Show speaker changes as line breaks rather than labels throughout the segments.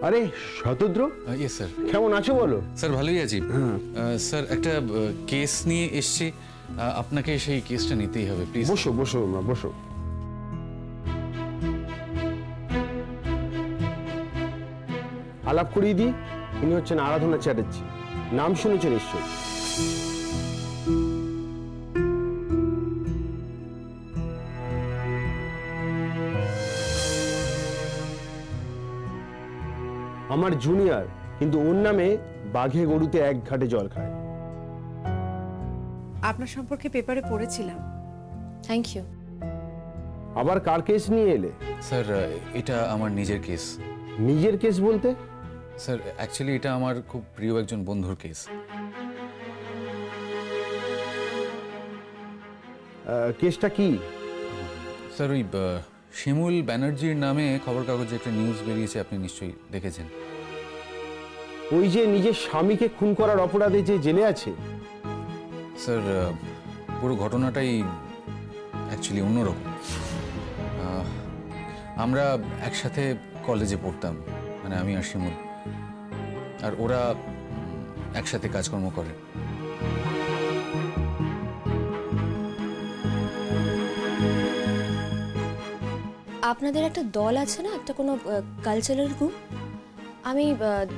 আরে শতদ্র,
yes sir.
কেমন আছো বলো?
স্যার ভালোই আছি স্যার। একটা কেস নিয়ে এসেছি, আপনাকে সেই কেসটা নিতেই হবে প্লিজ।
বসো বসো বসো। আলাপ করিয়ে দিই, ইনি হচ্ছেন আরাধনা চ্যাটার্জি, নাম শুনেছেন নিশ্চয়ই। আমার জুনিয়র, কিন্তু ওর নামে বাঘে গরুতে এক ঘাটে জল খায়।
আপনার সম্পর্কে পেপারে পড়েছিলাম।
Thank you.
আবার কার কেস নিয়ে এলে?
স্যার এটা আমার নিজের কেস।
নিজের কেস বলতে?
স্যার অ্যাকচুয়ালি এটা আমার খুব প্রিয় একজন বন্ধুর কেস।
কেসটা কি?
স্যার ওই শিমুল ব্যানার্জির নামে খবর কাগজে একটা নিউজ বেরিয়েছে, আপনি নিশ্চয়ই দেখেছেন।
ওই যে নিজের স্বামীকে খুন করার অপরাধে যে জেলে আছে?
স্যার পুরো ঘটনাটাই অ্যাকচুয়ালি অন্যরকম। আমরা একসাথে কলেজে পড়তাম, মানে আমি আর শিমুল, আর ওরা একসাথে কাজকর্ম করে।
আপনাদের একটা দল আছে না, একটা কোনো কালচারাল গ্রুপ? আমি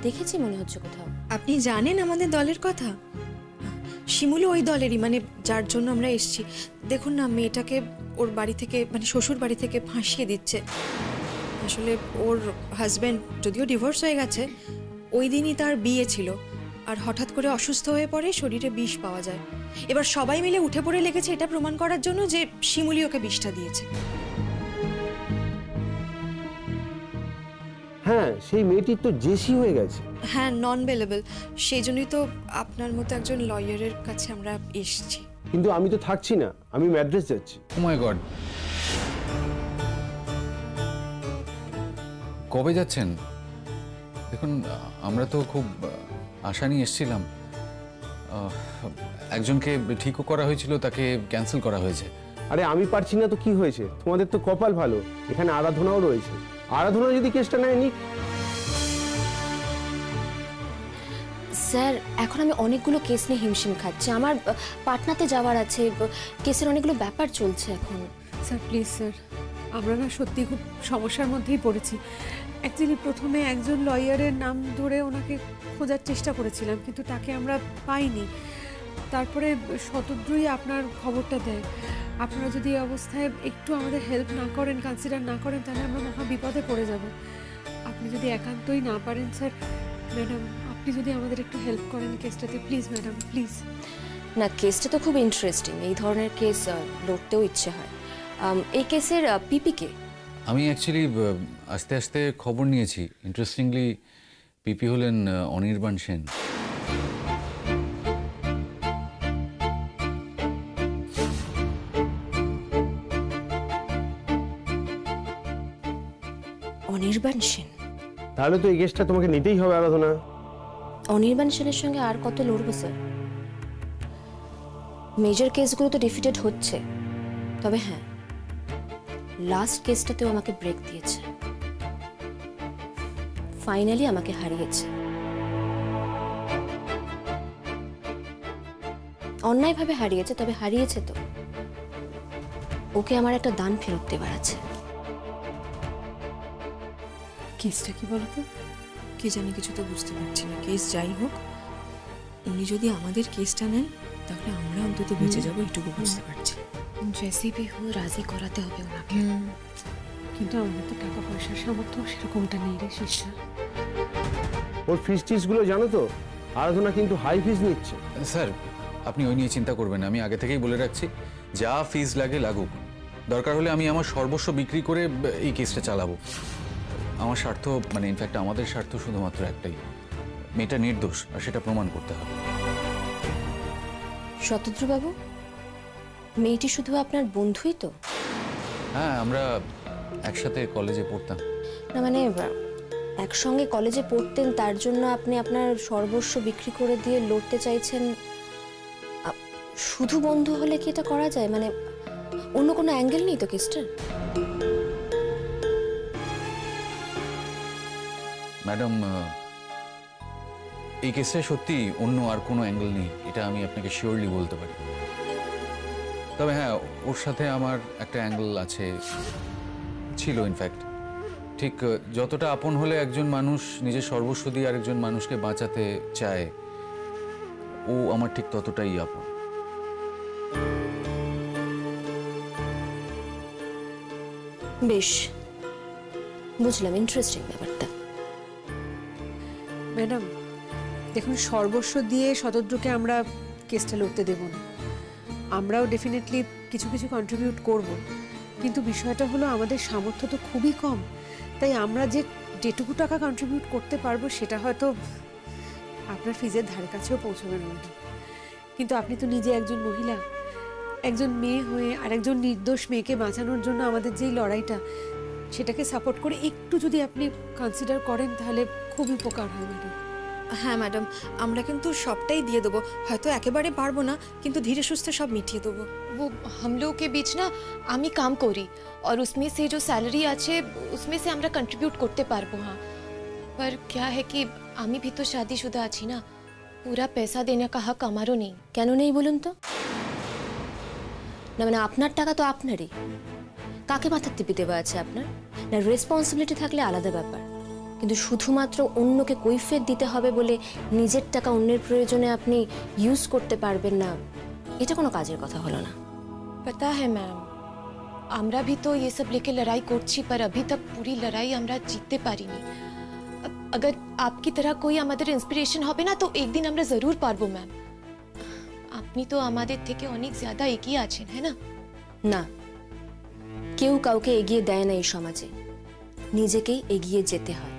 দেখেছি মনে হচ্ছে কোথাও।
আপনি জানেন আমাদের দলের কথা? শিমুলও ওই দলেরই, মানে যার জন্য আমরা এসেছি। দেখুন না, মেয়েটাকে ওর বাড়ি থেকে, মানে শ্বশুর বাড়ি থেকে ফাঁসিয়ে দিচ্ছে। আসলে ওর হাজব্যান্ড যদিও ডিভোর্স হয়ে গেছে, ওই দিনই তার বিয়ে ছিল, আর হঠাৎ করে অসুস্থ হয়ে পড়ে, শরীরে বিষ পাওয়া যায়। এবার সবাই মিলে উঠে পড়ে লেগেছে এটা প্রমাণ করার জন্য যে শিমুলি ওকে বিষটা দিয়েছে।
হ্যাঁ, সেই মেয়েটির তো জেসি হয়ে গেছে।
হ্যাঁ, নন বেলেবল। সেই জন্যই তো আপনার মতো একজন লয়ারের কাছে আমরা এসেছি।
কিন্তু আমি তো থাকছি না, আমি ম্যাড্রাস যাচ্ছি।
ও মাই গড, কবে যাচ্ছেন? দেখুন, আমরা তো খুব আশা নিয়ে এসেছিলাম। একজনকে ঠিকও করা হয়েছিল, তাকে ক্যান্সেল করা হয়েছে।
আরে আমি পারছি না তো কি হয়েছে? তোমাদের তো কপাল ভালো, এখানে আরাধনাও রয়েছে। আরাধনা যদি কেসটা নেয় নিক।
স্যার এখন আমি অনেকগুলো কেস নিয়ে হিমশিম খাচ্ছি। আমার পাটনাতে যাওয়ার আছে, কেসের অনেকগুলো ব্যাপার চলছে এখন।
স্যার প্লিজ স্যার, আমরা না সত্যি খুব সমস্যার মধ্যেই পড়েছি। অ্যাকচুয়ালি প্রথমে একজন লয়ারের নাম ধরে ওনাকে খোঁজার চেষ্টা করেছিলাম, কিন্তু তাকে আমরা পাইনি। তারপরে শতদ্রুই আপনার খবরটা দেয়। আপনারা যদি এই অবস্থায় একটু আমাদের হেল্প না করেন, কনসিডার না করেন, তাহলে আমরা মহা বিপদে পড়ে যাব। আপনি যদি একান্তই না পারেন স্যার, ম্যাডাম আপনি যদি আমাদের একটু হেল্প করেন কেসটাতে, প্লিজ ম্যাডাম প্লিজ।
না, কেসটা তো খুব ইন্টারেস্টিং, এই ধরনের কেস লড়তেও ইচ্ছে হয়। এই কেসের পিপিকে
আমি অ্যাকচুয়ালি আস্তে আস্তে খবর নিয়েছি। ইন্টারেস্টিংলি পিপি হলেন অনির্বাণ সেন।
অনির্বাণ সেন?
তাহলে তো এই কেসটা তোমাকে নিতেই হবে আরাধনা।
অনির্বাণ সেনের সঙ্গে আর কত লড়বো স্যার? মেজর কেসগুলো তো ডিফিটেড হচ্ছে, তবে হ্যাঁ, লাস্ট কেসটাতেও আমাকে ব্রেক দিয়েছে, ফাইনালি আমাকে হারিয়েছে। অন্যায়ভাবে হারিয়েছে, তবে হারিয়েছে তো। ওকে আমার একটা দান ফেরত দেবার আছে।
কেসটা কি বলতো? কি জানি, কিছু তো বুঝতে পারছি না। কেস যাই হোক, উনি যদি আমাদের কেসটা নেন তাহলে আমরা অন্তত বেঁচে যাবো, এইটুকু বুঝতে পারছি।
জেসিপি হয়ে রাজি করাতে হবে ওনাকে।
কিন্তু আমাদের তো টাকা পয়সার সামর্থ্য সেরকমটা নেই রে শিষ্যা।
ওর ফিস টিসগুলো জানো তো? আরাধনা কিন্তু হাই ফিস নিচ্ছে।
স্যার আপনি ওই নিয়ে চিন্তা করবেন না, আমি আগে থেকেই বলে রাখছি, যা ফিস লাগে লাগুক, দরকার হলে আমি আমার সর্বস্ব বিক্রি করে এই কেসটা চালাবো। আমার স্বার্থ, মানে ইনফ্যাক্ট আমাদের স্বার্থ শুধুমাত্র একটাই, মেয়েটা নির্দোষ, আর সেটা প্রমাণ করতে হবে।
শতদ্রুবাবু, মেয়েটি শুধু আপনার বন্ধুই তো?
হ্যাঁ, আমরা একসাথে কলেজে পড়তাম।
না মানে একসঙ্গে কলেজে পড়তেন, তার জন্য আপনি আপনার সর্বস্ব বিক্রি করে দিয়ে লড়তে চাইছেন? শুধু বন্ধু হলে কি এটা করা যায়? মানে অন্য কোনো অ্যাঙ্গেল নেই তো কেসটার?
ম্যাডাম, এই কেসে সত্যি অন্য আর কোনো অ্যাঙ্গেল নেই, এটা আমি আপনাকে শিওরলি বলতে পারি। তবে হ্যাঁ, ওর সাথে আমার একটা অ্যাঙ্গেল আছে, ছিল ইনফ্যাক্ট। ঠিক যতটা আপন হলে একজন মানুষ নিজের সর্বস্ব দিয়ে আরেকজন মানুষকে বাঁচাতে চায়, ও আমার ঠিক ততটাই আপন।
বেশ, বুঝলাম, ইন্টারেস্টিং ব্যাপারটা।
ম্যাডাম দেখুন, সর্বস্ব দিয়ে শতদ্রুকে আমরা কেসটা লড়তে দেব না। আমরাও ডেফিনেটলি কিছু কিছু কন্ট্রিবিউট করব, কিন্তু বিষয়টা হলো আমাদের সামর্থ্য তো খুবই কম। তাই আমরা যে যেটুকু টাকা কন্ট্রিবিউট করতে পারবো সেটা হয়তো আপনার ফিজের ধারে কাছেও পৌঁছবে না ম্যাডাম। কিন্তু আপনি তো নিজে একজন মহিলা, একজন মেয়ে হয়ে আর একজন নির্দোষ মেয়েকে বাঁচানোর জন্য আমাদের যেই লড়াইটা, সেটাকে সাপোর্ট করে একটু যদি আপনি কনসিডার করেন তাহলে খুব উপকার হয় ম্যাডাম।
হ্যাঁ ম্যাডাম, আমরা কিন্তু সবটাই দিয়ে দেবো, হয়তো একেবারে পারবো না, কিন্তু ধীরে সুস্থে सब মিটিয়ে দেবো।
वो हम लोग के बीच ना आमी काम करी और उसमें से जो सैलरी आछे उसमें से আমরা कंट्रीब्यूट করতে পারবো। हाँ, पर क्या है कि आमी भी तो शादीशुदा आছি ना, पूरा पैसा देने का हक আমারও নেই।
কেন নেই বলুন তো? না মানে আপনার টাকা তো আপনারই, কাকে মাথার টিপি দেওয়া আছে আপনার? না রেসপন্সিবিলিটি থাকলে আলাদা ব্যাপার, কিন্তু শুধুমাত্র অন্যকে কৈফিয়ত দিতে হবে বলে নিজের টাকা অন্যের প্রয়োজনে আপনি ইউজ করতে পারবেন না, এটা কোনো কাজের কথা হলো না।
पता है मैम, আমরা भी तो ये सब लेके लड़ाई করছি, पर अभी तक पूरी लड़ाई আমরা জিততে পারিনি। अगर आपकी तरह कोई আমাদের ইন্সপিরেশন হবে না তো একদিন আমরা জরুর পারবো ম্যাম। আপনি তো আমাদের থেকে অনেক ज़्यादा এগিয়ে আছেন, है ना?
না, কেউ কাউকে এগিয়ে দেয় না এই সমাজে, নিজেকেই এগিয়ে যেতে হয়।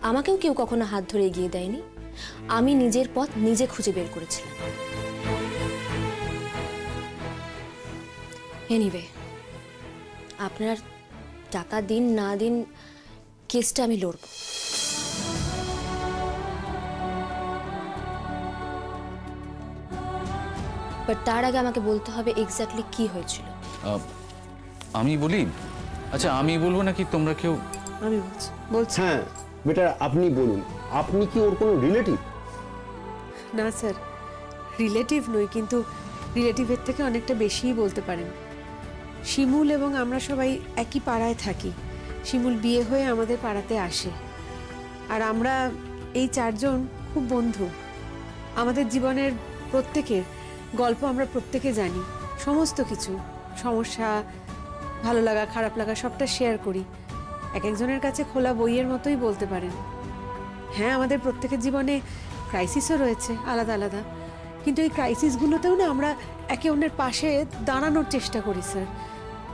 আমাকেও কেউ কখনো হাত ধরে এগিয়ে দেয়নি, আমি নিজের পথ নিজে খুঁজে বের করেছিলাম। এনিওয়ে, আপনার টাকা দিন না দিন কেসটা আমি লড়ব। বাট তার আগে আমাকে বলতে হবে এক্স্যাক্টলি কি হয়েছিল।
আমি বলি? আচ্ছা, আমি বলবো নাকি তোমরা কেউ?
আমি বলছি।
হ্যাঁ বেটার, আপনি বলুন। আপনি কি ওর কোনো রিলেটিভ?
না স্যার, রিলেটিভ নই, কিন্তু রিলেটিভের থেকে অনেকটা বেশিই বলতে পারেন। শিমুল এবং আমরা সবাই একই পাড়ায় থাকি। শিমুল বিয়ে হয়ে আমাদের পাড়াতে আসে, আর আমরা এই চারজন খুব বন্ধু। আমাদের জীবনের প্রত্যেকের গল্প আমরা প্রত্যেকে জানি, সমস্ত কিছু, সমস্যা, ভালো লাগা, খারাপ লাগা, সবটা শেয়ার করি। এক একজনের কাছে খোলা বইয়ের মতোই বলতে পারেন। হ্যাঁ, আমাদের প্রত্যেকের জীবনে ক্রাইসিসও রয়েছে আলাদা আলাদা, কিন্তু এই ক্রাইসিসগুলোতেও না আমরা একে অন্যের পাশে দাঁড়ানোর চেষ্টা করি স্যার।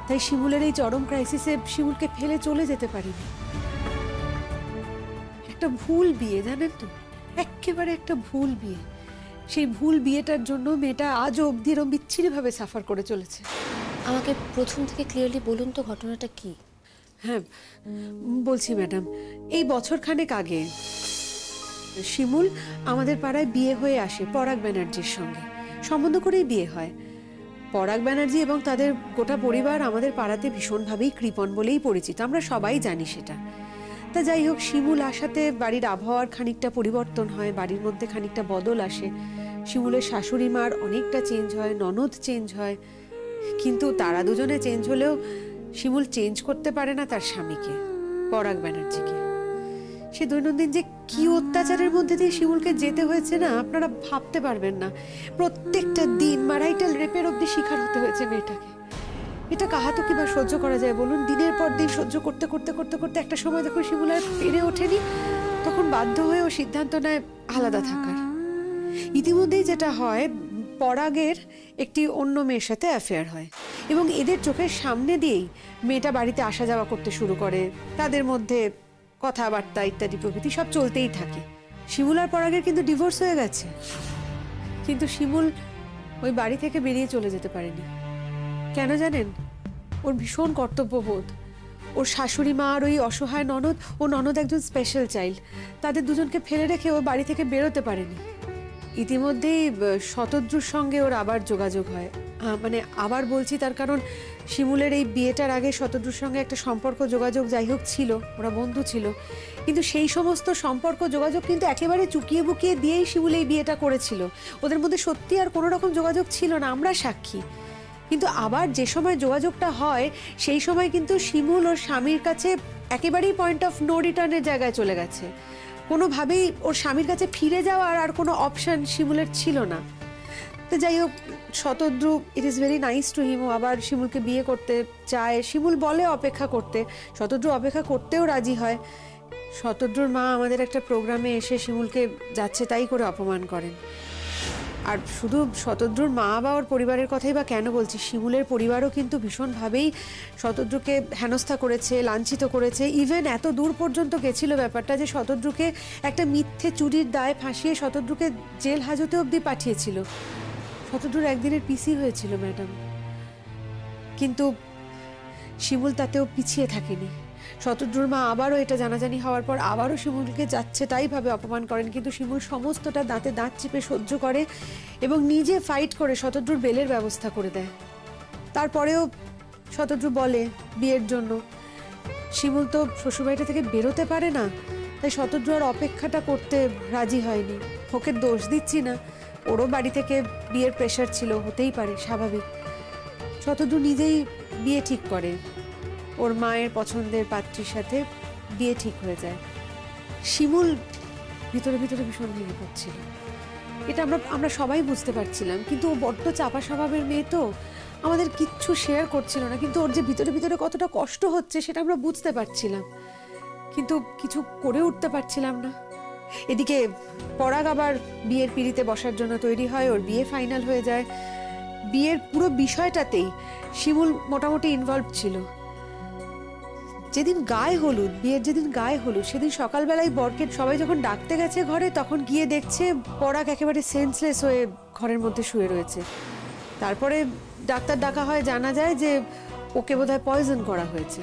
তাই শিমুলের এই চরম ক্রাইসিসে শিমুলকে ফেলে চলে যেতে পারিনি। একটা ভুল বিয়ে, জানেন তো, একেবারে একটা ভুল বিয়ে। সেই ভুল বিয়েটার জন্য মেয়েটা আজও অবধি এরকম বিচ্ছিরিভাবে সাফার করে চলেছে।
আমাকে প্রথম থেকে ক্লিয়ারলি বলুন তো ঘটনাটা কি?
হ্যাঁ বলছি ম্যাডাম, এই বছরখানেক আগে শিমুল আমাদের পাড়ায় বিয়ে হয়ে আসে পরাগ ব্যানার্জির সঙ্গে। সম্বন্ধ করেই বিয়ে হয়। পরাগ ব্যানার্জি এবং তাদের গোটা পরিবার আমাদের পাড়াতে ভীষণভাবেই কৃপণ বলেই পরিচিত, আমরা সবাই জানি সেটা। তা যাই হোক, শিমুল আসাতে বাড়ির আবহাওয়ার খানিকটা পরিবর্তন হয়, বাড়ির মধ্যে খানিকটা বদল আসে। শিমুলের শাশুড়ি মার অনেকটা চেঞ্জ হয়, ননদ চেঞ্জ হয়, কিন্তু তারা দুজনে চেঞ্জ হলেও শিমুল চেঞ্জ করতে পারে না তার স্বামীকে, পরাগ ব্যানার্জিকে। সে দৈনন্দিন যে কি অত্যাচারের মধ্যে দিয়ে শিমুলকে যেতে হয়েছে না, আপনারা ভাবতে পারবেন না। প্রত্যেকটা দিন মারাইটাল রেপের অবধি শিকার হতে হয়েছে মেয়েটাকে। এটা কাহাতো কিবা সহ্য করা যায় বলুন? দিনের পর দিন সহ্য করতে করতে করতে করতে একটা সময় যখন শিমুল আর পেরে ওঠেনি, তখন বাধ্য হয়ে ও সিদ্ধান্ত নেয় আলাদা থাকার। ইতিমধ্যেই যেটা হয়, পরাগের একটি অন্য মেয়ের সাথে অ্যাফেয়ার হয় এবং এদের চোখের সামনে দিয়েই মেয়েটা বাড়িতে আসা যাওয়া করতে শুরু করে। তাদের মধ্যে কথাবার্তা ইত্যাদি প্রভৃতি সব চলতেই থাকে। শিমুল আর পরাগের কিন্তু ডিভোর্স হয়ে গেছে, কিন্তু শিমুল ওই বাড়ি থেকে বেরিয়ে চলে যেতে পারেনি। কেন জানেন? ওর ভীষণ কর্তব্যবোধ। ওর শাশুড়ি মা আর ওই অসহায় ননদ, ও ননদ একজন স্পেশাল চাইল্ড, তাদের দুজনকে ফেলে রেখে ও বাড়ি থেকে বেরোতে পারেনি। ইতিমধ্যেই শতদ্রুর সঙ্গে ওর আবার যোগাযোগ হয়। মানে আবার বলছি তার কারণ শিমুলের এই বিয়েটার আগে শতদ্রুর সঙ্গে একটা সম্পর্ক যোগাযোগ যাই হোক ছিল, ওরা বন্ধু ছিল, কিন্তু সেই সমস্ত সম্পর্ক যোগাযোগ কিন্তু একেবারে চুকিয়ে বুকিয়ে দিয়েই শিমুল এই বিয়েটা করেছিল। ওদের মধ্যে সত্যি আর কোনো রকম যোগাযোগ ছিল না, আমরা সাক্ষী। কিন্তু আবার যে সময় যোগাযোগটা হয় সেই সময় কিন্তু শিমুল ওর স্বামীর কাছে একেবারেই পয়েন্ট অফ নো রিটার্নের জায়গায় চলে গেছে। কোনোভাবেই ওর স্বামীর কাছে ফিরে যাওয়ার আর কোনো অপশন শিমুলের ছিল না। তো যাই হোক, Shatadru it is very nice to him, ও আবার শিমুলকে বিয়ে করতে চায়। শিমুল বলে অপেক্ষা করতে, শতদ্রু অপেক্ষা করতেও রাজি হয়। শতদ্রুর মা আমাদের একটা প্রোগ্রামে এসে শিমুলকে যাচ্ছে তাই করে অপমান করেন। আর শুধু শতদ্রুর মা বা ওর পরিবারের কথাই বা কেন বলছি, শিমুলের পরিবারও কিন্তু ভীষণভাবেই শতদ্রুকে হেনস্থা করেছে, লাঞ্ছিত করেছে। ইভেন এত দূর পর্যন্ত গেছিল ব্যাপারটা যে শতদ্রুকে একটা মিথ্যে চুরির দায়ে ফাঁসিয়ে শতদ্রুকে জেল হাজতে অবধি পাঠিয়েছিল। শতদ্রুর একদিনের পিসি হয়েছিল ম্যাডাম, কিন্তু শিমুল তাতেও পিছিয়ে থাকেনি। শতদ্রুর মা আবারও এটা জানাজানি হওয়ার পর আবারও শিমুলকে যাচ্ছে তাই ভাবে অপমান করেন, কিন্তু শিমুল সমস্তটা দাঁতে দাঁত চিপে সহ্য করে এবং নিজে ফাইট করে শতদ্রুর বেলের ব্যবস্থা করে দেয়। তারপরেও শতদ্রু বলে বিয়ের জন্য, শিমুল তো শ্বশুরবাড়িটা থেকে বেরোতে পারে না, তাই শতদ্রু আর অপেক্ষাটা করতে রাজি হয়নি। ওকে দোষ দিচ্ছি না, ওরও বাড়ি থেকে বিয়ের প্রেশার ছিল, হতেই পারে, স্বাভাবিক। শতদ্রু নিজেই বিয়ে ঠিক করে, ওর মায়ের পছন্দের পাত্রীর সাথে বিয়ে ঠিক হয়ে যায়। শিমুল ভিতরে ভিতরে ভীষণ ভেঙে পড়ছিল, এটা আমরা সবাই বুঝতে পারছিলাম, কিন্তু ও বড্ড চাপা স্বভাবের মেয়ে, তো আমাদের কিচ্ছু শেয়ার করছিল না, কিন্তু ওর যে ভিতরে ভিতরে কতটা কষ্ট হচ্ছে সেটা আমরা বুঝতে পারছিলাম, কিন্তু কিছু করে উঠতে পারছিলাম না। এদিকে পরাগ আবার বিয়ের পিঁড়িতে বসার জন্য তৈরি হয়, ওর বিয়ে ফাইনাল হয়ে যায়। বিয়ের পুরো বিষয়টাতেই শিমুল মোটামুটি ইনভলভ ছিল। যেদিন গায়ে হলুদ, বিয়ের যেদিন গায়ে হলুদ, সেদিন সকালবেলায় বরকে সবাই যখন ডাকতে গেছে ঘরে, তখন গিয়ে দেখছে পরাগ একেবারে সেন্সলেস হয়ে ঘরের মধ্যে শুয়ে রয়েছে। তারপরে ডাক্তার ডাকা হয়, জানা যায় যে ওকে বোধহয় পয়জন করা হয়েছে।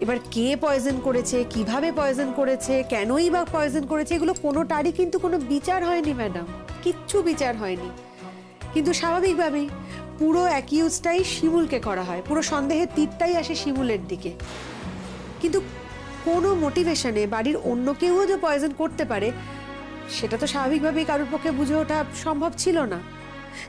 এবার কে পয়জন করেছে, কিভাবে পয়জন করেছে, কেনই বা পয়জন করেছে, এগুলো কোনোটারই কিন্তু কোনো বিচার হয়নি ম্যাডাম, কিচ্ছু বিচার হয়নি। কিন্তু স্বাভাবিকভাবেই পুরো অ্যাকিউজটাই শিমুলকে করা হয়, পুরো সন্দেহের তীরটাই আসে শিমুলের দিকে। কিন্তু কোনো মোটিভেশনে বাড়ির অন্য কেউও যে পয়জন করতে পারে সেটা তো স্বাভাবিকভাবেই কারোর পক্ষে বুঝে ওঠা সম্ভব ছিল না।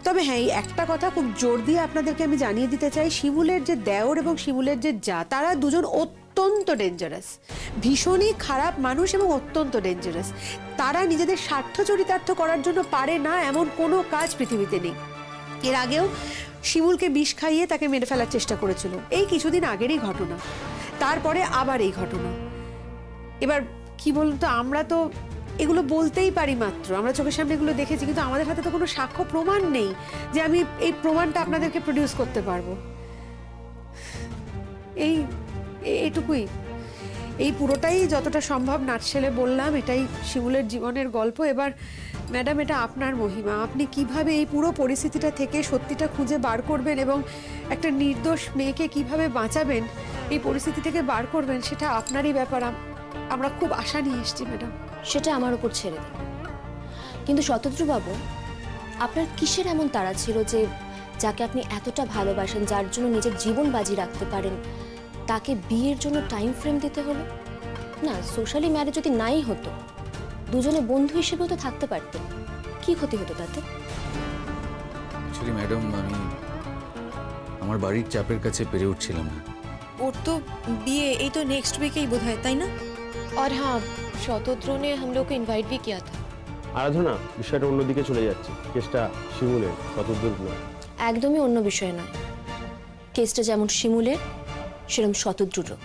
তবে হ্যাঁ, এই একটা কথা খুব জোর দিয়ে আপনাদেরকে আমি জানিয়ে দিতে চাই, শিমুলের যে দেওর এবং শিমুলের যে যা, তারা দুজন অত্যন্ত ডেঞ্জারাস, ভীষণই খারাপ মানুষ এবং অত্যন্ত ডেঞ্জারাস। তারা নিজেদের স্বার্থ চরিতার্থ করার জন্য পারে না এমন কোনো কাজ পৃথিবীতে নেই। এর আগেও শিমুলকে বিষ খাইয়ে তাকে মেরে ফেলার চেষ্টা করেছিল, এই কিছুদিন আগেরই ঘটনা। তারপরে আবার এই ঘটনা। এবার কি বলুন তো, আমরা তো এগুলো বলতেই পারি মাত্র, আমরা চোখের সামনে এগুলো দেখেছি, কিন্তু আমাদের হাতে তো কোনো সাক্ষ্য প্রমাণ নেই যে আমি এই প্রমাণটা আপনাদেরকে প্রডিউস করতে পারবো। এইটুকুই, এই পুরোটাই যতটা সম্ভব নাটশেলে বললাম, এটাই শিমুলের জীবনের গল্প। এবার ম্যাডাম, এটা আপনার মহিমা, আপনি কিভাবে এই পুরো পরিস্থিতিটা থেকে সত্যিটা খুঁজে বার করবেন এবং একটা নির্দোষ মেয়েকে কিভাবে বাঁচাবেন, এই পরিস্থিতি থেকে বার করবেন, সেটা আপনারই ব্যাপার। আমরা খুব আশা নিয়ে এসেছি ম্যাডাম।
সেটা আমার উপর ছেড়ে দিন। কিন্তু শতদ্রুবাবু, আপনার কিসের এমন তাড়া ছিল যে যাকে আপনি এতটা ভালোবাসেন, যার জন্য নিজের জীবন বাজি রাখতে পারেন, তাকে বিয়ের জন্য টাইম ফ্রেম দিতে হলো? না, সোশ্যালি ম্যারেজ যদি নাই হতো, দুজনে বন্ধু হিসেবেও তো থাকতে পারতেন, কি ক্ষতি হতো তাতে?
অ্যাকচুয়ালি ম্যাডাম, আমি আমার বাড়ির চাপের কাছে পেরে উঠছিলাম না।
ওর তো বিয়ে এই তো নেক্সট উইকেই বোধহয়, তাই না?
और हाँ, शतद्रु ने हम लोग को इनवाइट भी किया था।
আরাধনা, বিষয়টা অন্যদিকে চলে যাচ্ছে, কেসটা শিমুলের, শতদ্রুর নয়।
একদমই অন্য বিষয় নয়। কেসটা যেমন শিমুলের, সেরকম শতদ্রুরও।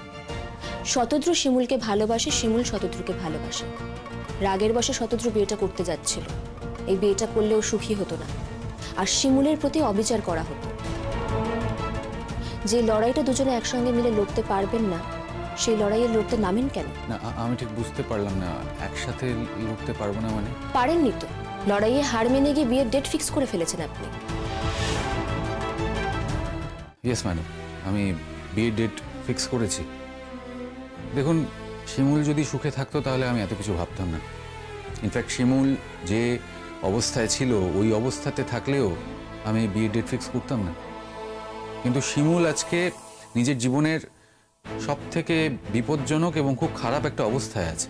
শতদ্রু শিমুলকে ভালোবাসে, শিমুল শতদ্রুকে ভালোবাসে। রাগের বশে শতদ্রু বিয়েটা করতে যাচ্ছিল, এই বিয়েটা করলেও সুখী হতো না, আর শিমুলের প্রতি অবিচার করা হতো। যে লড়াইটা দুজনে একসঙ্গে মিলে লড়তে পারবেন না, সেই লড়াইয়ে লড়তে নামেন কেন?
না, আমি ঠিক বুঝতে পারলাম না, একসাথে লড়তে পারবো না মানে?
পারেননি তো, লড়াইয়ে হার মেনে গিয়ে বিয়ের ডেট ফিক্স করে ফেলেছেন আপনি।
ইয়েস ম্যাডাম, আমি বিয়ের ডেট ফিক্স করেছি। দেখুন, শিমুল যদি সুখে থাকতো তাহলে আমি এত কিছু ভাবতাম না। ইনফ্যাক্ট শিমুল যে অবস্থায় ছিল ওই অবস্থাতে থাকলেও আমি বিয়ের ডেট ফিক্স করতাম না। কিন্তু শিমুল আজকে নিজের জীবনের সব থেকে বিপজ্জনক এবং খুব খারাপ একটা অবস্থায় আছে।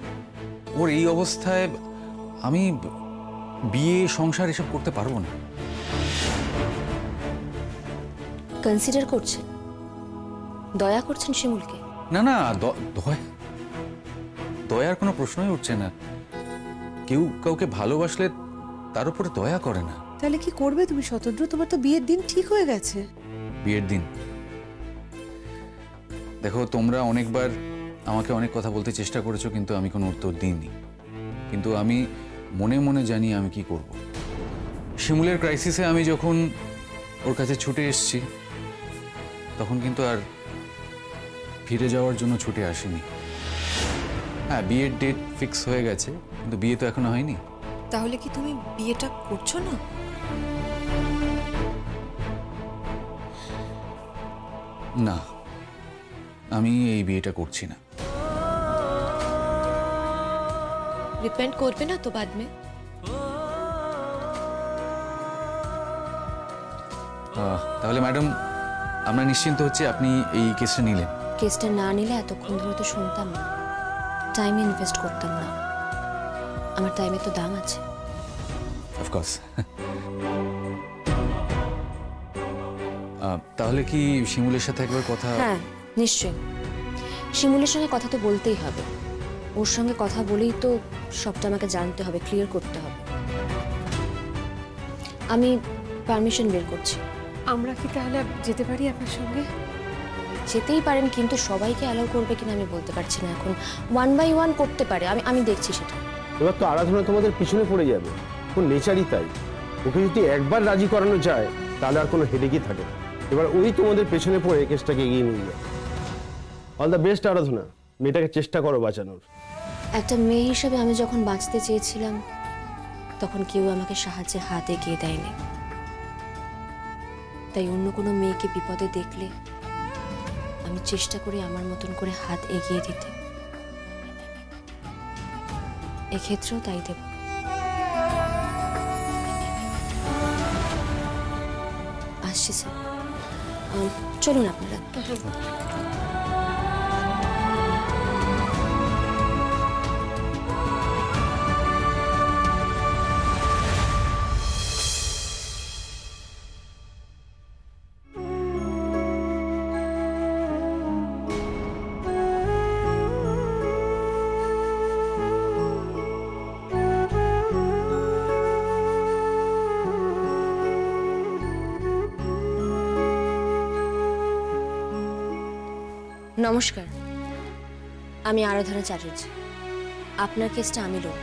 ওর এই অবস্থায় আমি বিয়ে সংসার এসব করতে পারবো না।
কনসিডার করছেন, দয়া করছেন শিমুলকে?
না না, দয়ার কোনো প্রশ্নই উঠছে না। কেউ কাউকে ভালোবাসলে তার উপরে দয়া করে না।
তাহলে কি করবে তুমি শতদ্রু? তোমার তো বিয়ের দিন ঠিক হয়ে গেছে।
বিয়ের দিন? দেখো, তোমরা অনেকবার আমাকে অনেক কথা বলতে চেষ্টা করেছো, কিন্তু আমি কোনো উত্তর দিইনি। কিন্তু আমি মনে মনে জানি আমি কি করব। শিমুলের ক্রাইসিসে আমি যখন ওর কাছে ছুটে এসেছি, তখন কিন্তু আর ফিরে যাওয়ার জন্য ছুটে আসিনি। হ্যাঁ, বিয়ের ডেট ফিক্স হয়ে গেছে, কিন্তু বিয়ে তো এখনো হয়নি।
তাহলে কি তুমি বিয়েটা করছো না?
না, আমি এই বিয়েটা করছি না।
रिपेंट করবে না তো বাদ মে?
তাহলে ম্যাডাম, আমরা নিশ্চিন্ত হচ্ছি আপনি এই কেসটা নিলেন।
কেসটা না নিলে এতক্ষণ ধরে তো শুনতাম না, টাইম ইনভেস্ট করতাম না। আমার টাইমের তো দাম আছে।
অফকোর্স। তাহলে কি শিমুলের সাথে একবার কথা?
হ্যাঁ, নিশ্চয়ই। শিমুলের সঙ্গে কথা তো বলতেই হবে। ওর সঙ্গে কথা বলেই তো সবটা আমাকে জানতে হবে, ক্লিয়ার করতে হবে। আমি পারমিশন বের করছি।
আমরা কি তাহলে যেতে পারি আপনার সঙ্গে?
যেতেই পারেন, কিন্তু সবাইকে অ্যালাউ করবে কিনা আমি বলতে পারছি না এখন। 1 বাই 1 করতে পারে, আমি দেখছি সেটা।
এবার তো আরাধনা তোমাদের পিছনে পড়ে যাবে, ওর নেচারই তাই। ওকে যদি একবার রাজি করানো যায় তাহলে আর কোনো হেডেকই থাকে না। এবার ওই তোমাদের পেছনে পড়ে কেসটাকে এগিয়ে নিয়ে যায়। অল দ্য বেস্ট আরাধনা, মেয়েটাকে চেষ্টা করো বাঁচানোর।
একটা মেয়ে হিসেবে আমি যখন বাঁচতে চেয়েছিলাম, তখন কেউ আমাকে সাহায্যের হাত এগিয়ে দেয়নি। তাই অন্য কোনো মেয়েকে বিপদে দেখলে আমি চেষ্টা করি আমার মতন করে হাত এগিয়ে দিতে। এক্ষেত্রেও তাই দেব। আসছি স্যার, চলুন আপনারা। নমস্কার, আমি আরাধনা চ্যাটার্জি। আপনার কেসটা আমি লড়ব।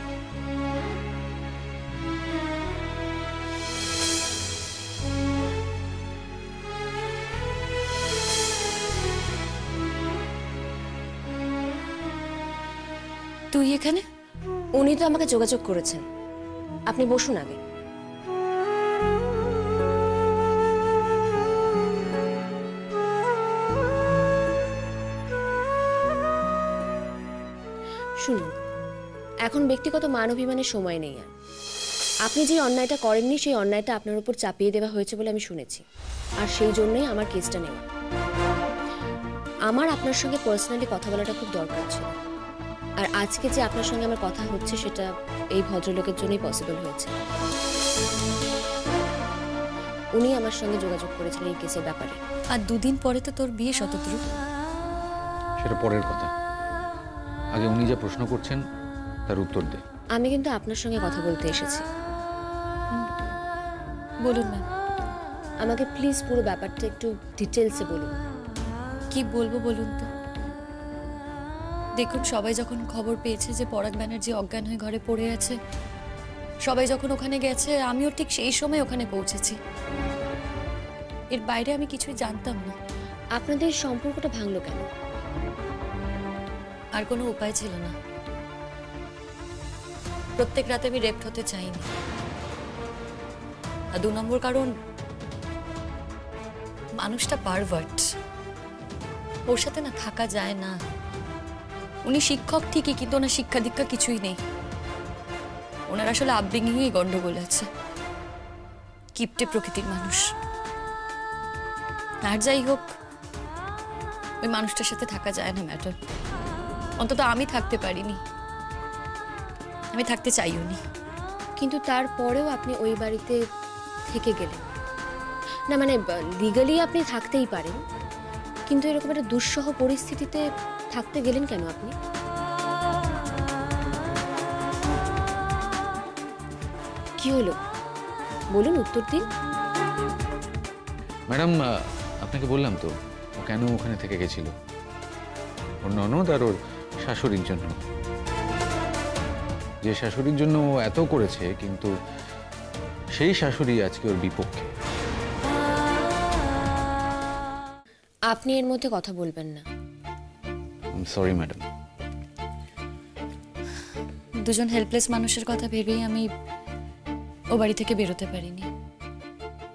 তুই এখানে?
উনি তো আমাকে যোগাযোগ করেছেন। আপনি বসুন আগে। শুনুন, এখন ব্যক্তিগত মান অভিমানের সময় নেই আর। আপনি যে অন্যায়টা করেননি সেই অন্যায়টা আপনার উপর চাপিয়ে দেওয়া হয়েছে বলে আমি শুনেছি, আর সেই জন্যই আমার কেসটা নেওয়া। আমার আপনার সঙ্গে পার্সোনালি কথা বলাটা খুব দরকার ছিল, আর আজকে যে আপনার সঙ্গে আমার কথা হচ্ছে সেটা এই ভদ্রলোকের জন্যই পসিবল হয়েছে। উনি আমার সঙ্গে যোগাযোগ করেছিলেন এই কেসের ব্যাপারে।
আর 2 দিন পরে তো তোর বিয়ে শতদ্রু।
সেটা পরের কথা, আগে উনি যা প্রশ্ন করছেন তার উত্তর দে।
আমি কিন্তু আপনার সঙ্গে কথা বলতে এসেছি।
বলুন ম্যাম।
আমাকে প্লিজ পুরো ব্যাপারটা একটু ডিটেলসে বলুন।
কি বলবো বলুন তো? দেখুন, সবাই যখন খবর পেয়েছে যে পরাগ ব্যানার্জি অজ্ঞান হয়ে ঘরে পড়ে আছে, সবাই যখন ওখানে গেছে, আমিও ঠিক সেই সময় ওখানে পৌঁছেছি। এর বাইরে আমি কিছুই জানতাম না।
আপনাদের সম্পর্কটা ভাঙলো কেন?
আর কোনো উপায় ছিল না। প্রত্যেক রাতে আমি রেপ্ট হতে চাইনি। আর 2 নম্বর কারণ, মানুষটা পারভার্ট, ওর সাথে না থাকা যায় না। উনি শিক্ষক ঠিকই, কিন্তু ওনার শিক্ষা দীক্ষা কিছুই নেই। ওনার আসলে আপব্রিঙ্গিংয়েই গন্ডগোল আছে, কিপটে প্রকৃতির মানুষ। আর যাই হোক, ওই মানুষটার সাথে থাকা যায় না ম্যাডাম, অন্তত আমি থাকতে পারিনি, আমি থাকতে চাইও নি।
কিন্তু তারপরেও আপনি ওই বাড়িতে থেকে গেলেন না, মানে লিগালি আপনি থাকতেই পারেন, কিন্তু এরকম একটা দুঃসহ পরিস্থিতিতে থাকতে গেলেন কেন আপনি? কি হলো বলুন, উত্তর দিন।
ম্যাডাম, আপনাকে বললাম তো ও কেন ওখানে থেকে গেছিল। ওর ননদ আর ওর শাশুড়ির জন্য। যে শাশুড়ির জন্য ও এত করেছে, কিন্তু সেই শাশুড়ি আজকে ওর বিপক্ষে।
আপনি এর মধ্যে কথা বলবেন না।
Sorry madam.
দুজন হেল্পলেস মানুষের কথা ভেবেই আমি ও বাড়ি থেকে বেরোতে পারিনি।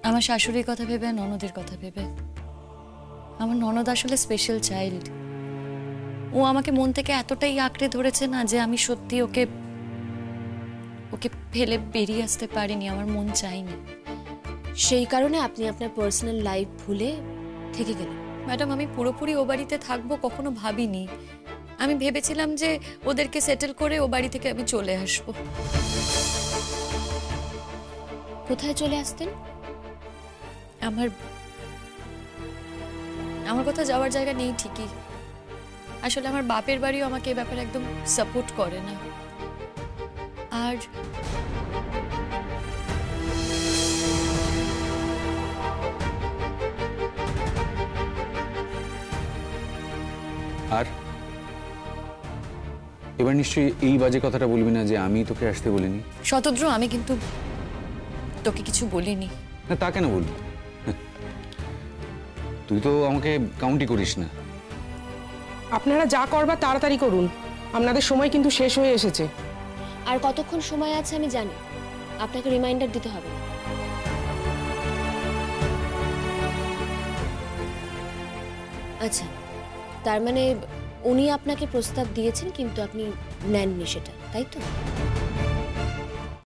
আমার শাশুড়ির কথা ভেবে, ননদের কথা ভেবে। আমার ননদ আসলে স্পেশাল চাইল্ড। ও আমাকে মন থেকে এতটাই আঁকড়ে ধরেছে না যে আমি সত্যি ওকে ফেলে বেরিয়ে আসতে পারিনি, আমার মন চাইনি।
সেই কারণে আপনি আপনার পার্সোনাল লাইফ ভুলে থেকে গেলেন।
ম্যাডাম, আমি পুরোপুরি ও বাড়িতে থাকবো কখনো ভাবিনি। আমি ভেবেছিলাম যে ওদেরকে সেটেল করে ও বাড়ি থেকে আমি চলে আসবো।
কোথায় চলে আসতেন?
আমার কথা যাওয়ার জায়গা নেই ঠিকই, আসলে আমার বাপের বাড়িও আমাকে এ ব্যাপারে একদম সাপোর্ট করে না। আর
আর এবার নিশ্চয়ই এই বাজে কথাটা বলবি না যে আমি তোকে আসতে বলিনি।
শতদ্র, আমি কিন্তু তোকে কিছু বলিনি।
না, তা কেন বলবি? তুই তো আমাকে কাউন্টই করিস না।
আপনারা যা করবার তাড়াতাড়ি করুন, আপনাদের সময় কিন্তু শেষ হয়ে এসেছে।
আর কতক্ষণ সময় আছে আমি জানি, আপনাকে রিমাইন্ডার দিতে হবে না। আচ্ছা, তার মানে উনি আপনাকে প্রস্তাব দিয়েছেন কিন্তু আপনি নেননি সেটা, তাই তো?